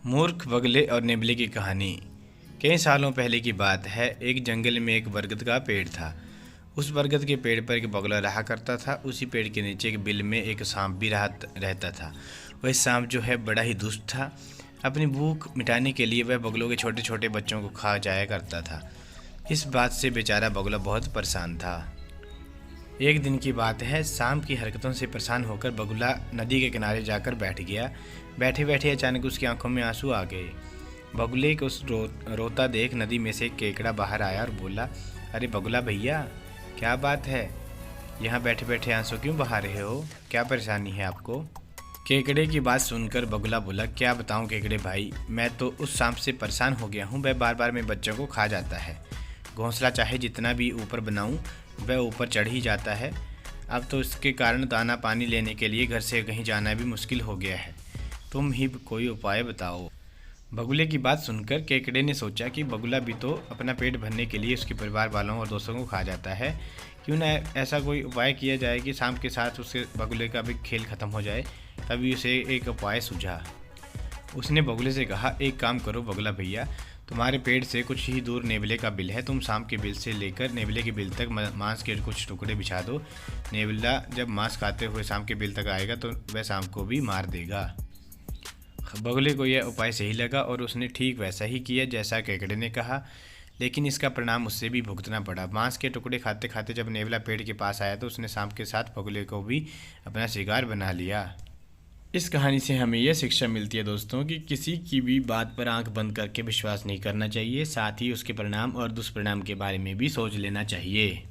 मूर्ख बगले और नेबले की कहानी। कई सालों पहले की बात है। एक जंगल में एक बरगद का पेड़ था। उस बरगद के पेड़ पर एक बगुला रहा करता था। उसी पेड़ के नीचे एक बिल में एक सांप भी रहता था। वह सांप जो है बड़ा ही दुष्ट था। अपनी भूख मिटाने के लिए वह बगलों के छोटे छोटे बच्चों को खा जाया करता था। इस बात से बेचारा बगुला बहुत परेशान था। एक दिन की बात है। सांप की हरकतों से परेशान होकर बगुला नदी के किनारे जाकर बैठ गया। बैठे बैठे अचानक उसकी आंखों में आंसू आ गए। बगुले को रोता देख नदी में से केकड़ा बाहर आया और बोला, अरे बगुला भैया, क्या बात है? यहाँ बैठे बैठे आंसू क्यों बहा रहे हो? क्या परेशानी है आपको? केकड़े की बात सुनकर बगुला बोला, क्या बताऊँ केकड़े भाई, मैं तो उस सांप से परेशान हो गया हूँ। वह बार बार मेरे बच्चों को खा जाता है। घोंसला चाहे जितना भी ऊपर बनाऊँ वह ऊपर चढ़ ही जाता है। अब तो इसके कारण दाना पानी लेने के लिए घर से कहीं जाना भी मुश्किल हो गया है। तुम ही कोई उपाय बताओ। बगुले की बात सुनकर केकड़े ने सोचा कि बगुला भी तो अपना पेट भरने के लिए उसके परिवार वालों और दोस्तों को खा जाता है। क्यों ना ऐसा कोई उपाय किया जाए कि सांप के साथ उसके बगुले का भी खेल खत्म हो जाए। तभी उसे एक उपाय सूझा। उसने बगुले से कहा, एक काम करो बगुला भैया, तुम्हारे पेड़ से कुछ ही दूर नेवले का बिल है। तुम सांप के बिल से लेकर नेवले के बिल तक मांस के कुछ टुकड़े बिछा दो। नेवला जब मांस खाते हुए सांप के बिल तक आएगा तो वह सांप को भी मार देगा। बगुले को यह उपाय सही लगा और उसने ठीक वैसा ही किया जैसा केकड़े ने कहा। लेकिन इसका परिणाम उससे भी भुगतना पड़ा। मांस के टुकड़े खाते खाते जब नेवला पेड़ के पास आया तो उसने सांप के साथ बगुले को भी अपना शिकार बना लिया। इस कहानी से हमें यह शिक्षा मिलती है दोस्तों कि किसी की भी बात पर आंख बंद करके विश्वास नहीं करना चाहिए। साथ ही उसके परिणाम और दुष्परिणाम के बारे में भी सोच लेना चाहिए।